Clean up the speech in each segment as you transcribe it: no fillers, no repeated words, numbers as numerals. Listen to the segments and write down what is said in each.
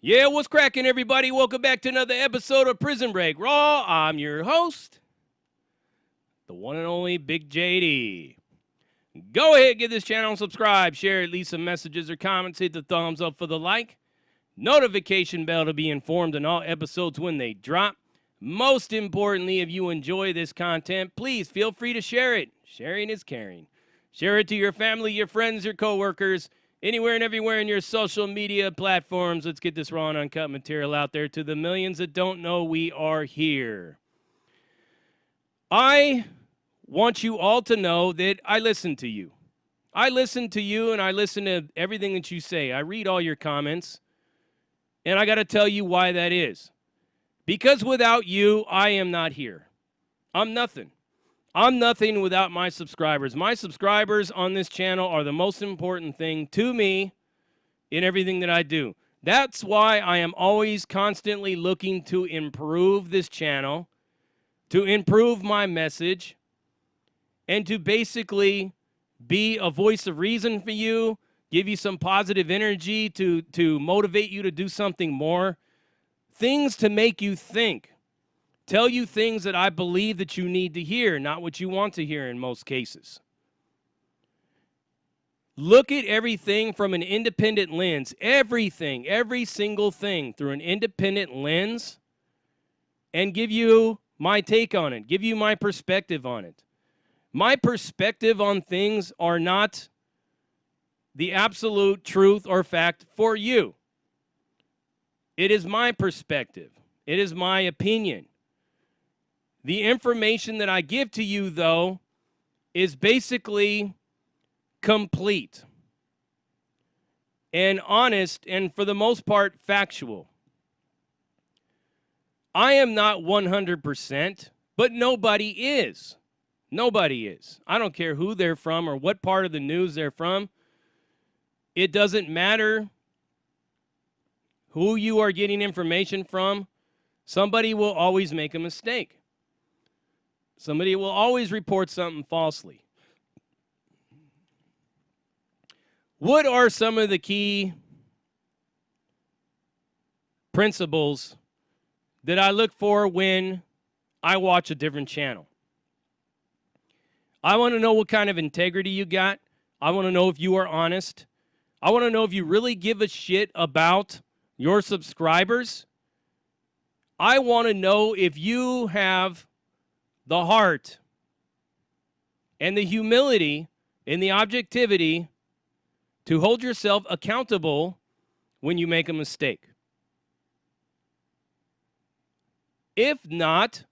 Yeah, what's cracking, everybody? Welcome back to another episode of Prison Break Raw. I'm your host, the one and only Big JD. Go ahead, give this channel a subscribe, share at least some messages or comments, hit the thumbs up for the like, notification bell to be informed on all episodes when they drop. Most importantly, if you enjoy this content, please feel free to share it. Sharing is caring. Share it to your family, your friends, your coworkers, anywhere and everywhere in your social media platforms. Let's get this raw and uncut material out there to the millions that don't know we are here. I want you all to know that I listen to you. I listen to you and I listen to everything that you say. I read all your comments, and I got to tell you why that is. Because without you, I am not here. I'm nothing. I'm nothing without my subscribers. My subscribers on this channel are the most important thing to me in everything that I do. That's why I am always constantly looking to improve this channel, to improve my message, and to basically be a voice of reason for you, give you some positive energy to motivate you to do something more, things to make you think. Tell you things that I believe that you need to hear, not what you want to hear in most cases. Look at everything from an independent lens. Everything, every single thing through an independent lens, and give you my take on it, give you my perspective on it. My perspective on things are not the absolute truth or fact for you. It is my perspective. It is my opinion. The information that I give to you, though, is basically complete and honest and, for the most part, factual. I am not 100%, but nobody is. Nobody is. I don't care who they're from or what part of the news they're from. It doesn't matter who you are getting information from. Somebody will always make a mistake. Somebody will always report something falsely. What are some of the key principles that I look for when I watch a different channel? I want to know what kind of integrity you got. I want to know if you are honest. I want to know if you really give a shit about your subscribers. I want to know if you have the heart and the humility and the objectivity to hold yourself accountable when you make a mistake. If not,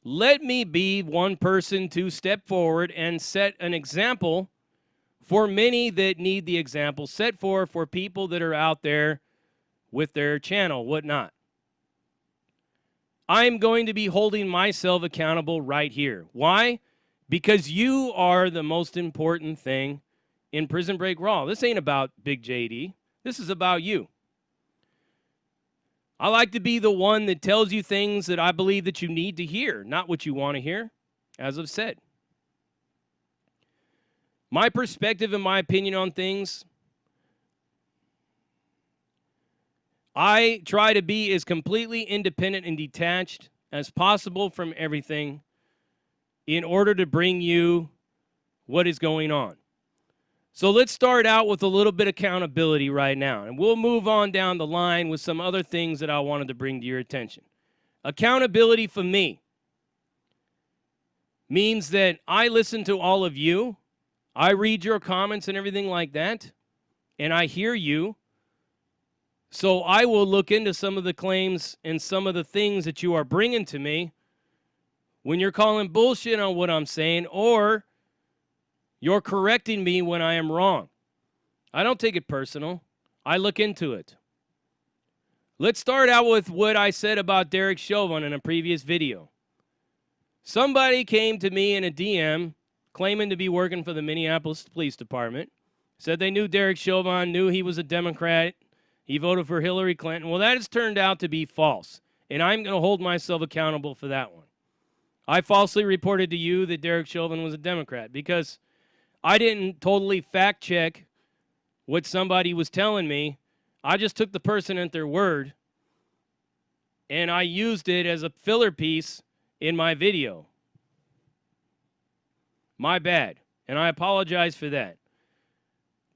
let me be one person to step forward and set an example for many that need the example set for people that are out there with their channel, whatnot. I'm going to be holding myself accountable right here. Why? Because you are the most important thing in Prison Break Raw. This ain't about Big JD. This is about you. I like to be the one that tells you things that I believe that you need to hear, not what you want to hear, as I've said. My perspective and my opinion on things, I try to be as completely independent and detached as possible from everything in order to bring you what is going on. So let's start out with a little bit of accountability right now, and we'll move on down the line with some other things that I wanted to bring to your attention. Accountability for me means that I listen to all of you, I read your comments and everything like that, and I hear you. So I will look into some of the claims and some of the things that you are bringing to me when you're calling bullshit on what I'm saying, or you're correcting me when I am wrong. I don't take it personal. I look into it. Let's start out with what I said about Derek Chauvin in a previous video. Somebody came to me in a DM claiming to be working for the Minneapolis Police Department, said they knew Derek Chauvin, knew he was a Democrat, he voted for Hillary Clinton. Well, that has turned out to be false, and I'm going to hold myself accountable for that one. I falsely reported to you that Derek Chauvin was a Democrat because I didn't totally fact check what somebody was telling me. I just took the person at their word and I used it as a filler piece in my video. My bad. And I apologize for that.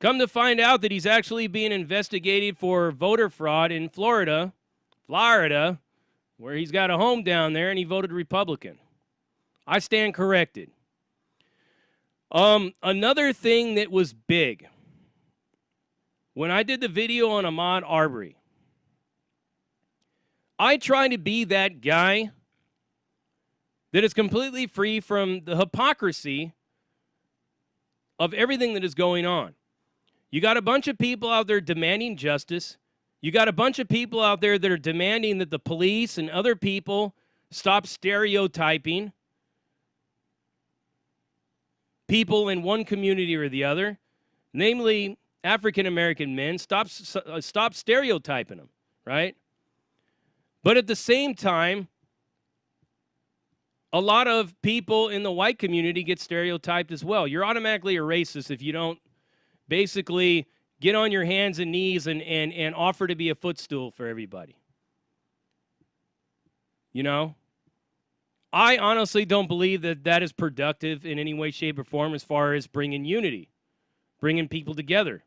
Come to find out that he's actually being investigated for voter fraud in Florida, where he's got a home down there and he voted Republican. I stand corrected. Another thing that was big, when I did the video on Ahmaud Arbery, I try to be that guy that is completely free from the hypocrisy of everything that is going on. You got a bunch of people out there demanding justice. You got a bunch of people out there that are demanding that the police and other people stop stereotyping people in one community or the other, namely African-American men. Stop stereotyping them, right? But at the same time, a lot of people in the white community get stereotyped as well. You're automatically a racist if you don't basically get on your hands and knees and offer to be a footstool for everybody. You know? I honestly don't believe that that is productive in any way, shape, or form as far as bringing unity, bringing people together.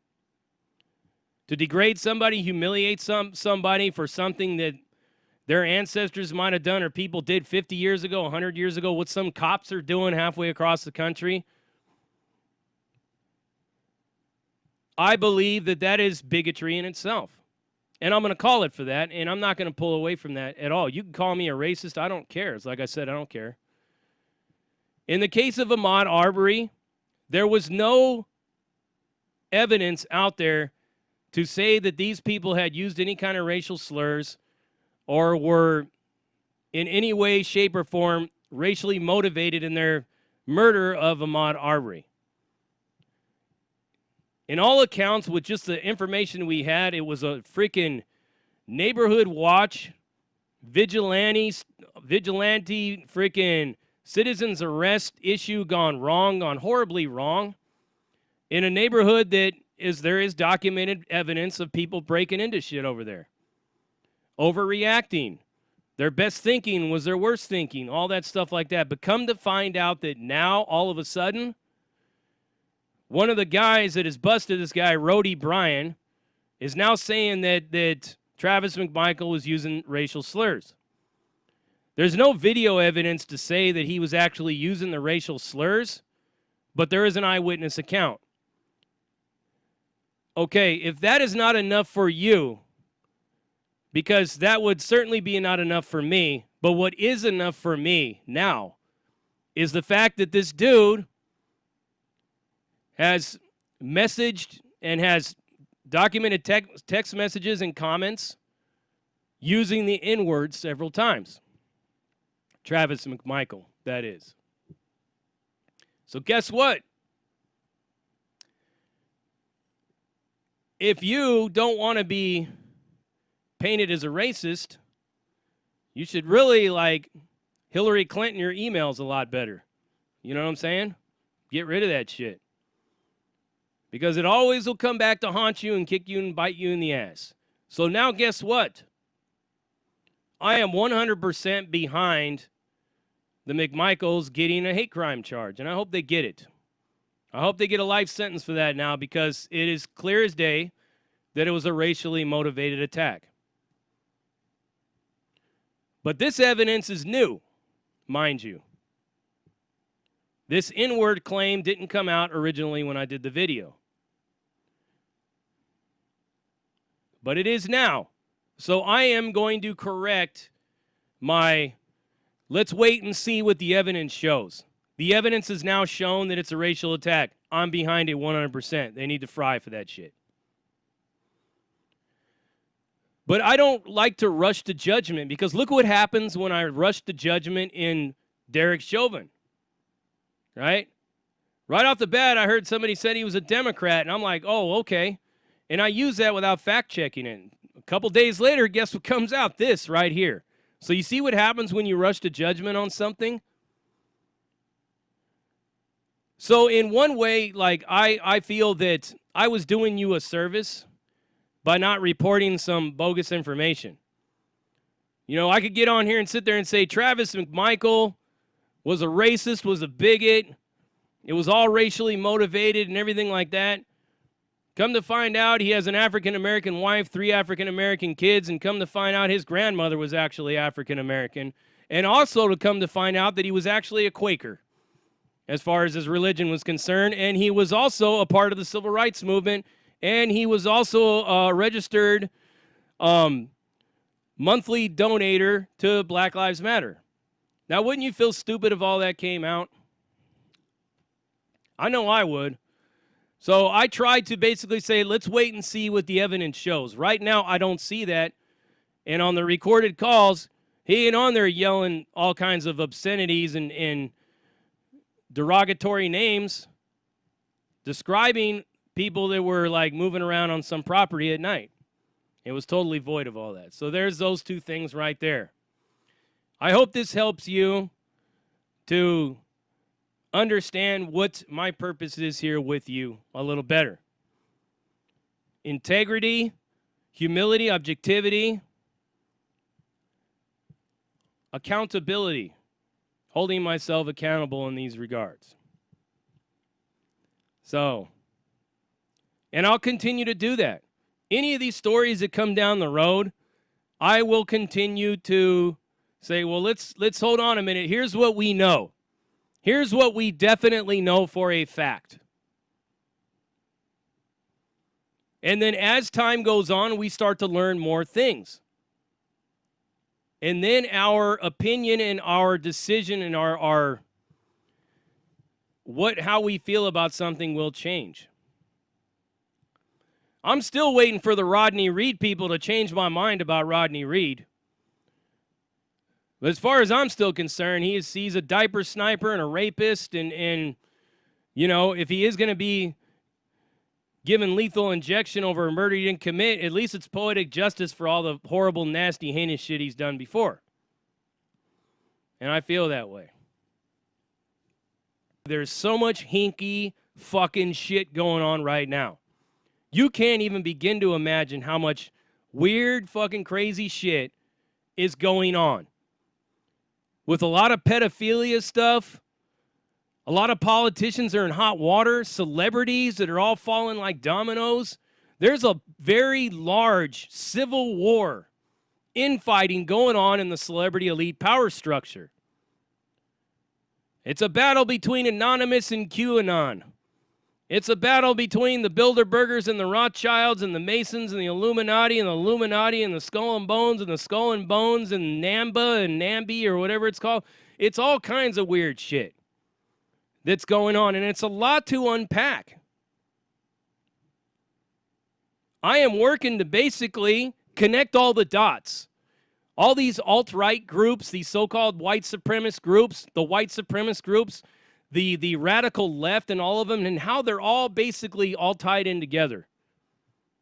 To degrade somebody, humiliate somebody for something that their ancestors might have done or people did 50 years ago, 100 years ago, what some cops are doing halfway across the country. I believe that that is bigotry in itself. And I'm going to call it for that, and I'm not going to pull away from that at all. You can call me a racist. I don't care. It's like I said, I don't care. In the case of Ahmaud Arbery, there was no evidence out there to say that these people had used any kind of racial slurs or were in any way, shape, or form racially motivated in their murder of Ahmaud Arbery. In all accounts, with just the information we had, it was a freaking neighborhood watch, vigilante freaking citizens arrest issue gone horribly wrong, in a neighborhood that there is documented evidence of people breaking into shit over there. Overreacting. Their best thinking was their worst thinking, all that stuff like that. But come to find out that now, all of a sudden, one of the guys that has busted this guy, Rody Bryan, is now saying that Travis McMichael was using racial slurs. There's no video evidence to say that he was actually using the racial slurs, but there is an eyewitness account. Okay, if that is not enough for you, because that would certainly be not enough for me, but what is enough for me now is the fact that this dude has messaged and has documented text messages and comments using the N-word several times. Travis McMichael, that is. So guess what? If you don't want to be painted as a racist, you should really like Hillary Clinton your emails a lot better. You know what I'm saying? Get rid of that shit. Because it always will come back to haunt you and kick you and bite you in the ass. So now guess what? I am 100% behind the McMichaels getting a hate crime charge, and I hope they get it. I hope they get a life sentence for that now, because it is clear as day that it was a racially motivated attack. But this evidence is new, mind you. This N-word claim didn't come out originally when I did the video. But it is now. So I am going to correct my let's wait and see what the evidence shows. The evidence has now shown that it's a racial attack. I'm behind it 100%. They need to fry for that shit. But I don't like to rush to judgment, because look what happens when I rush to judgment in Derek Chauvin. Right? Right off the bat, I heard somebody said he was a Democrat, and I'm like, oh, okay. And I use that without fact-checking it. A couple days later, guess what comes out? This right here. So you see what happens when you rush to judgment on something? So in one way, like I feel that I was doing you a service by not reporting some bogus information. You know, I could get on here and sit there and say Travis McMichael was a racist, was a bigot. It was all racially motivated and everything like that. Come to find out, he has an African-American wife, 3 African-American kids, and come to find out his grandmother was actually African-American. And also to come to find out that he was actually a Quaker as far as his religion was concerned. And he was also a part of the civil rights movement. And he was also a registered monthly donator to Black Lives Matter. Now, wouldn't you feel stupid if all that came out? I know I would. So I tried to basically say, let's wait and see what the evidence shows. Right now, I don't see that. And on the recorded calls, he ain't on there yelling all kinds of obscenities and derogatory names, describing people that were like moving around on some property at night. It was totally void of all that. So there's those 2 things right there. I hope this helps you to understand what my purpose is here with you a little better. Integrity, humility, objectivity, accountability, holding myself accountable in these regards. So, and I'll continue to do that. Any of these stories that come down the road, I will continue to say, well, let's hold on a minute. Here's what we know. Here's what we definitely know for a fact. And then as time goes on, we start to learn more things. And then our opinion and our decision and how we feel about something will change. I'm still waiting for the Rodney Reed people to change my mind about Rodney Reed. But as far as I'm still concerned, he's a diaper sniper and a rapist, and you know, if he is going to be given lethal injection over a murder he didn't commit, at least it's poetic justice for all the horrible, nasty, heinous shit he's done before. And I feel that way. There's so much hinky fucking shit going on right now. You can't even begin to imagine how much weird fucking crazy shit is going on. With a lot of pedophilia stuff, a lot of politicians are in hot water, celebrities that are all falling like dominoes. There's a very large civil war infighting going on in the celebrity elite power structure. It's a battle between Anonymous and QAnon. It's a battle between the Bilderbergers and the Rothschilds and the Masons and the Illuminati and the Skull and Bones and the Skull and Bones and NAMBA and NAMBY or whatever it's called. It's all kinds of weird shit that's going on, and it's a lot to unpack. I am working to basically connect all the dots. All these alt-right groups, these so-called white supremacist groups, the white supremacist groups, the radical left and all of them, and how they're all basically all tied in together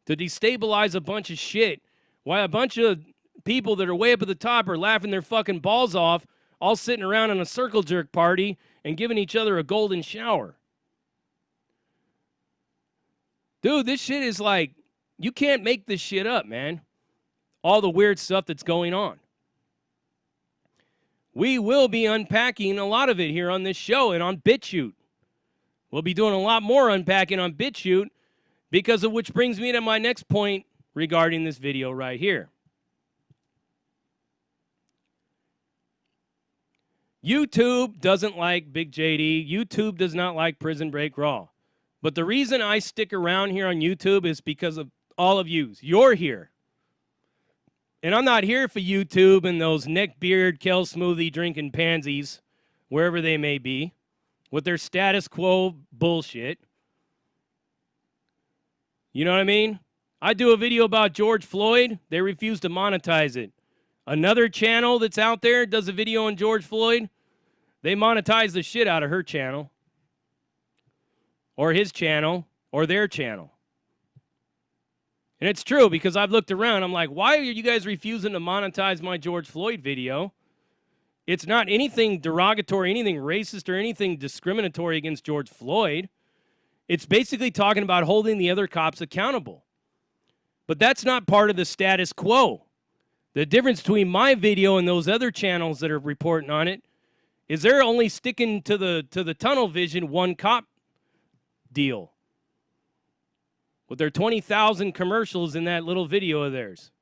to destabilize a bunch of shit while a bunch of people that are way up at the top are laughing their fucking balls off, all sitting around in a circle jerk party and giving each other a golden shower. Dude, this shit is like, you can't make this shit up, man. All the weird stuff that's going on. We will be unpacking a lot of it here on this show and on BitChute. We'll be doing a lot more unpacking on BitChute, because of which brings me to my next point regarding this video right here. YouTube doesn't like Big JD. YouTube does not like Prison Break Raw. But the reason I stick around here on YouTube is because of all of you. You're here. And I'm not here for YouTube and those neckbeard, Kel smoothie drinking pansies, wherever they may be, with their status quo bullshit. You know what I mean? I do a video about George Floyd. They refuse to monetize it. Another channel that's out there does a video on George Floyd. They monetize the shit out of her channel, or his channel, or their channel. And it's true, because I've looked around. I'm like, why are you guys refusing to monetize my George Floyd video? It's not anything derogatory, anything racist, or anything discriminatory against George Floyd. It's basically talking about holding the other cops accountable. But that's not part of the status quo. The difference between my video and those other channels that are reporting on it is they're only sticking to the tunnel vision one cop deal with their 20,000 commercials in that little video of theirs.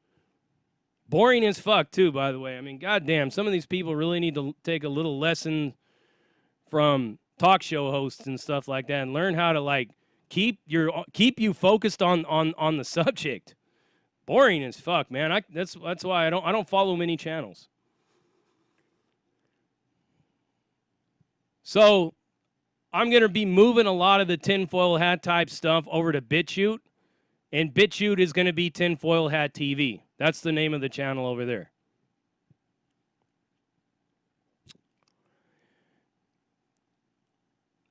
Boring as fuck, too, by the way. I mean, goddamn, some of these people really need to take a little lesson from talk show hosts and stuff like that and learn how to, like, keep you focused on the subject. Boring as fuck, man. That's why I don't follow many channels. So I'm going to be moving a lot of the tinfoil hat type stuff over to BitChute, and BitChute is going to be Tinfoil Hat TV. That's the name of the channel over there.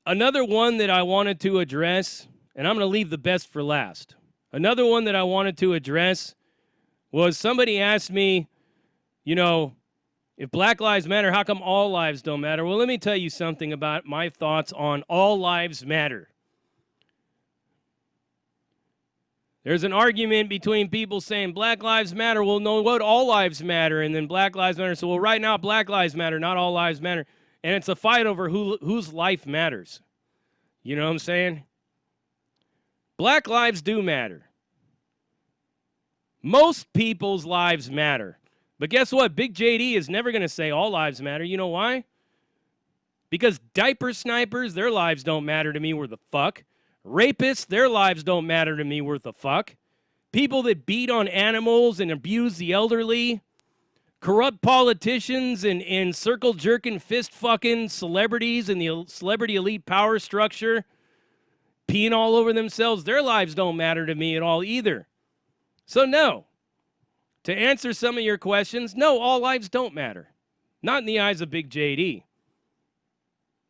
Another one that I wanted to address, and I'm going to leave the best for last. Another one that I wanted to address was somebody asked me, you know, if Black Lives Matter, how come all lives don't matter? Well, let me tell you something about my thoughts on all lives matter. There's an argument between people saying Black Lives Matter. Well, no, what all lives matter, and then Black Lives Matter. So, well, right now Black Lives Matter, not all lives matter, and it's a fight over whose life matters. You know what I'm saying? Black lives do matter. Most people's lives matter. But guess what? Big JD is never going to say all lives matter. You know why? Because diaper snipers, their lives don't matter to me worth a fuck. Rapists, their lives don't matter to me worth a fuck. People that beat on animals and abuse the elderly. Corrupt politicians and circle-jerking, fist-fucking celebrities in the celebrity elite power structure. Peeing all over themselves. Their lives don't matter to me at all either. So no. To answer some of your questions, no, all lives don't matter. Not in the eyes of Big JD.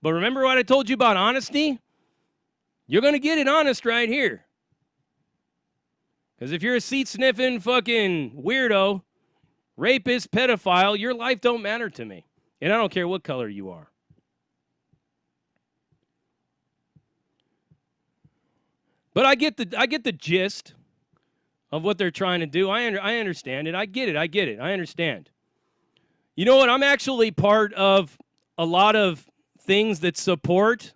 But remember what I told you about honesty? You're going to get it honest right here. Because if you're a seat-sniffing fucking weirdo, rapist, pedophile, your life don't matter to me. And I don't care what color you are. But I get the gist of what they're trying to do. I understand it. I get it. I understand. You know what? I'm actually part of a lot of things that support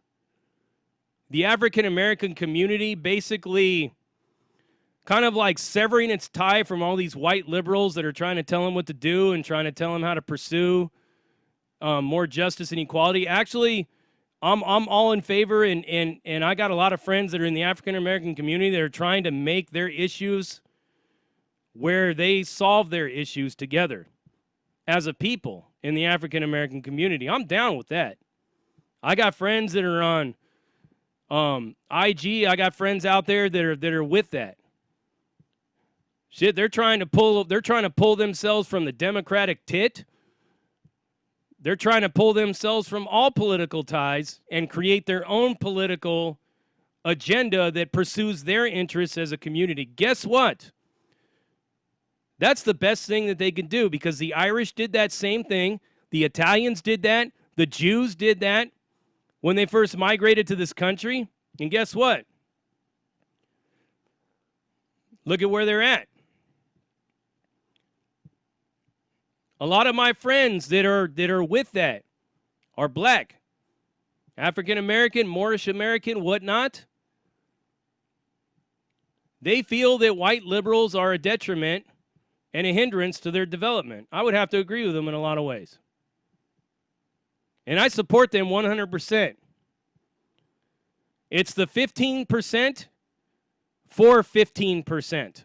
the African American community, basically kind of like severing its tie from all these white liberals that are trying to tell them what to do and trying to tell them how to pursue more justice and equality. Actually, I'm all in favor, and I got a lot of friends that are in the African American community that are trying to make their issues where they solve their issues together as a people in the African American community. I'm down with that. I got friends that are on IG. I got friends out there that are with that. Shit, they're trying to pull themselves from the Democratic tit. They're trying to pull themselves from all political ties and create their own political agenda that pursues their interests as a community. Guess what? That's the best thing that they can do, because the Irish did that same thing. The Italians did that. The Jews did that when they first migrated to this country. And guess what? Look at where they're at. A lot of my friends that are with that are black, African American, Moorish American, whatnot. They feel that white liberals are a detriment and a hindrance to their development. I would have to agree with them in a lot of ways. And I support them 100%. It's the 15% for 15%,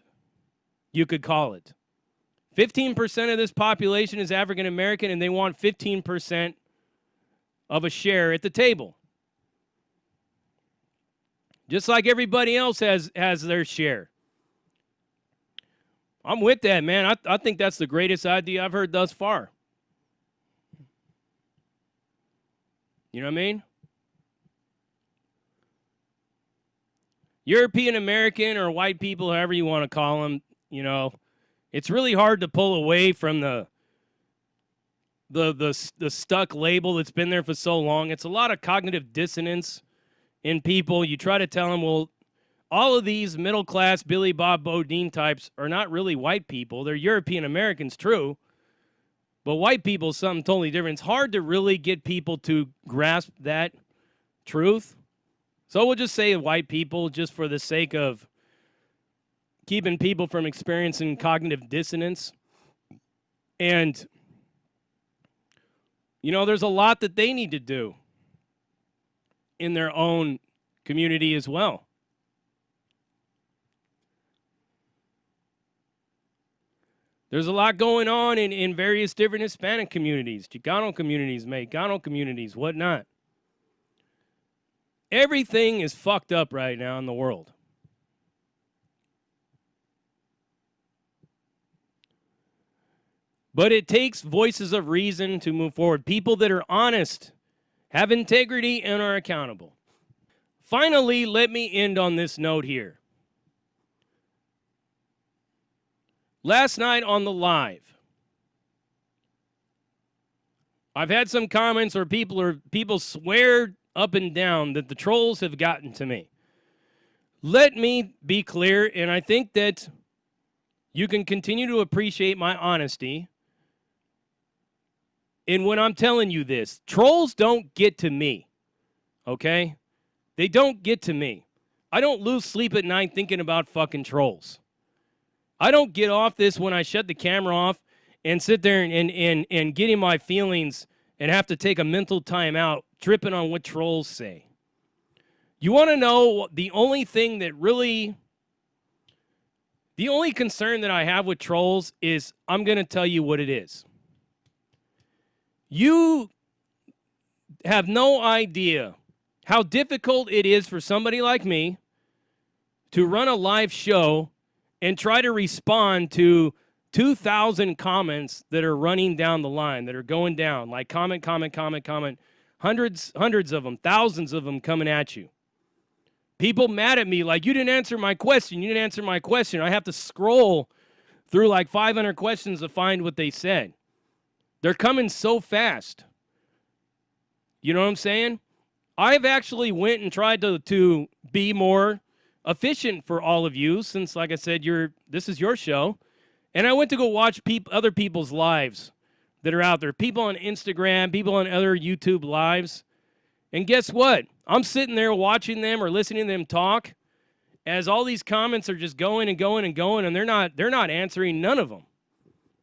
you could call it. 15% of this population is African American, and they want 15% of a share at the table. Just like everybody else has their share. I'm with that, man. I think that's the greatest idea I've heard thus far. You know what I mean? European American or white people, however you want to call them, you know, it's really hard to pull away from the stuck label that's been there for so long. It's a lot of cognitive dissonance in people. You try to tell them, well, all of these middle-class Billy Bob Bodine types are not really white people. They're European Americans, true. But white people is something totally different. It's hard to really get people to grasp that truth. So we'll just say white people just for the sake of keeping people from experiencing cognitive dissonance. And, you know, there's a lot that they need to do in their own community as well. There's a lot going on in various different Hispanic communities, Chicano communities, Mexicano communities, whatnot. Everything is fucked up right now in the world. But it takes voices of reason to move forward. People that are honest, have integrity, and are accountable. Finally, let me end on this note here. Last night on the live, I've had some comments where people swear up and down that the trolls have gotten to me. Let me be clear, and I think that you can continue to appreciate my honesty. And when I'm telling you this, trolls don't get to me, okay? They don't get to me. I don't lose sleep at night thinking about fucking trolls. I don't get off this when I shut the camera off and sit there and get in my feelings and have to take a mental time out tripping on what trolls say. You want to know the only thing that really, the only concern that I have with trolls is I'm going to tell you what it is. You have no idea how difficult it is for somebody like me to run a live show and try to respond to 2,000 comments that are running down the line, that are going down, like comment, hundreds of them, thousands of them coming at you. People mad at me like, you didn't answer my question, I have to scroll through like 500 questions to find what they said. They're coming so fast. You know what I'm saying? I've actually went and tried to be more efficient for all of you since, like I said, this is your show. And I went to go watch other people's lives that are out there. People on Instagram, people on other YouTube lives. And guess what? I'm sitting there watching them or listening to them talk as all these comments are just going and going and going, and they're not answering none of them.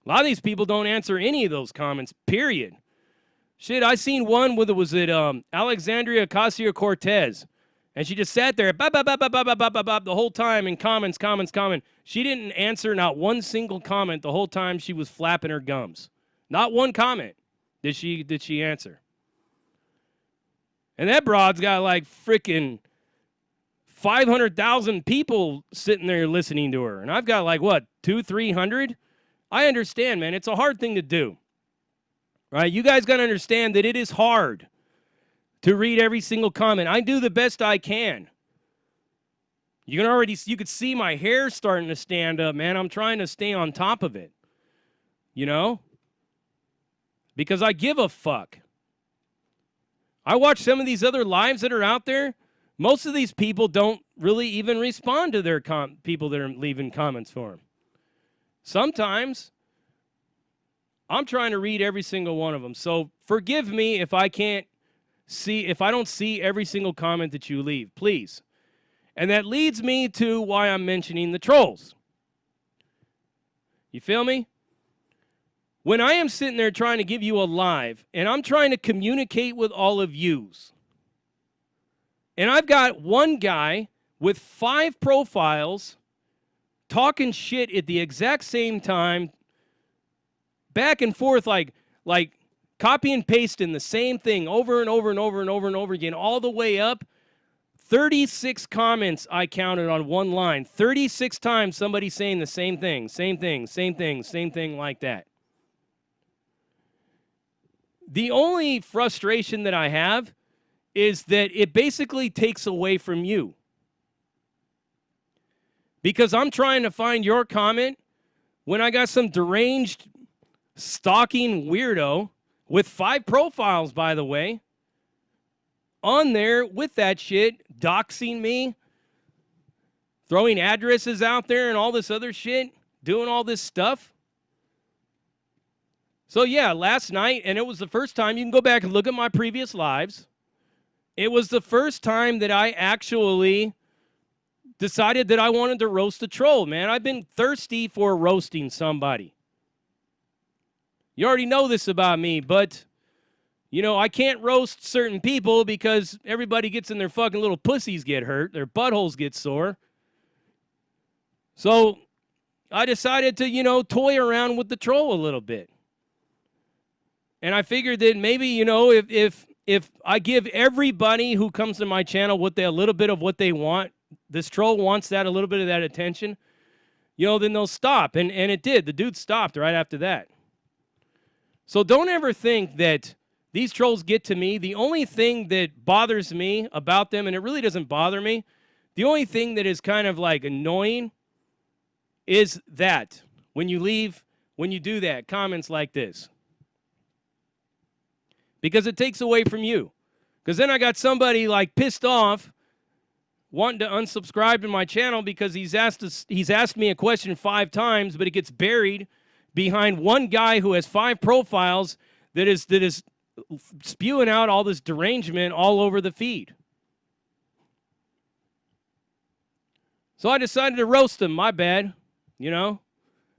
A lot of these people don't answer any of those comments, period. Shit, I seen one with, was it Alexandria Ocasio-Cortez, and she just sat there the whole time in comments. She didn't answer not one single comment the whole time she was flapping her gums. Not one comment did she answer. And that broad's got like freaking 500,000 people sitting there listening to her, and I've got like what, 200-300? I understand, man. It's a hard thing to do. Right? You guys got to understand that it is hard to read every single comment. I do the best I can. You could see my hair starting to stand up, man. I'm trying to stay on top of it. You know? Because I give a fuck. I watch some of these other lives that are out there. Most of these people don't really even respond to their people that are leaving comments for them. Sometimes I'm trying to read every single one of them. So forgive me if I don't see every single comment that you leave, please. And that leads me to why I'm mentioning the trolls. You feel me? When I am sitting there trying to give you a live, and I'm trying to communicate with all of yous, and I've got one guy with 5 profiles talking shit at the exact same time, back and forth like copy and pasting the same thing over and over and over and over and over again, all the way up. 36 comments I counted on one line. 36 times somebody saying the same thing like that. The only frustration that I have is that it basically takes away from you. Because I'm trying to find your comment when I got some deranged, stalking weirdo with 5 profiles, by the way, on there with that shit, doxing me, throwing addresses out there and all this other shit, doing all this stuff. So, yeah, last night, and it was the first time, you can go back and look at my previous lives. It was the first time that I actually decided that I wanted to roast a troll, man. I've been thirsty for roasting somebody. You already know this about me, but, you know, I can't roast certain people because everybody gets in their fucking little pussies get hurt. Their buttholes get sore. So I decided to, you know, toy around with the troll a little bit. And I figured that maybe, you know, if I give everybody who comes to my channel a little bit of what they want, this troll wants that, a little bit of that attention, you know, then they'll stop. And it did. The dude stopped right after that. So don't ever think that these trolls get to me. The only thing that bothers me about them, and it really doesn't bother me, the only thing that is kind of like annoying is that when you do that, comments like this. Because it takes away from you. Because then I got somebody like pissed off wanting to unsubscribe to my channel because he's asked me a question 5 times, but it gets buried behind one guy who has 5 profiles that is spewing out all this derangement all over the feed. So I decided to roast him. My bad, you know.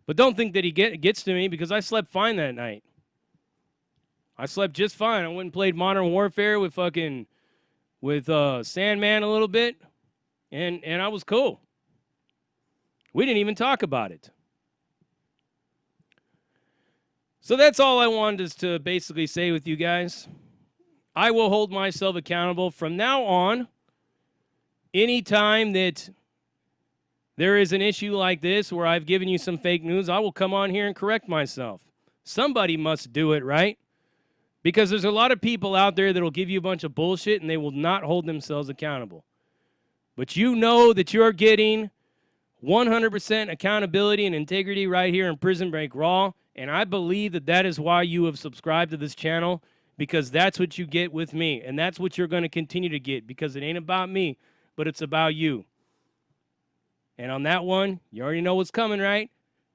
But don't think that he gets to me because I slept fine that night. I slept just fine. I went and played Modern Warfare with Sandman a little bit, and I was cool. We didn't even talk about it. So that's all I wanted to basically say with you guys. I will hold myself accountable from now on. Anytime that there is an issue like this where I've given you some fake news, I will come on here and correct myself. Somebody must do it, right? Because there's a lot of people out there that will give you a bunch of bullshit and they will not hold themselves accountable. But you know that you're getting 100% accountability and integrity right here in Prison Break Raw. And I believe that that is why you have subscribed to this channel, because that's what you get with me. And that's what you're going to continue to get, because it ain't about me, but it's about you. And on that one, you already know what's coming, right?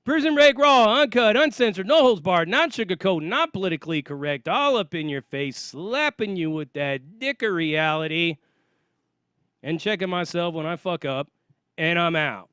Prison Break Raw, uncut, uncensored, no holds barred, not sugarcoat, not politically correct, all up in your face, slapping you with that dick of reality, and checking myself when I fuck up, and I'm out.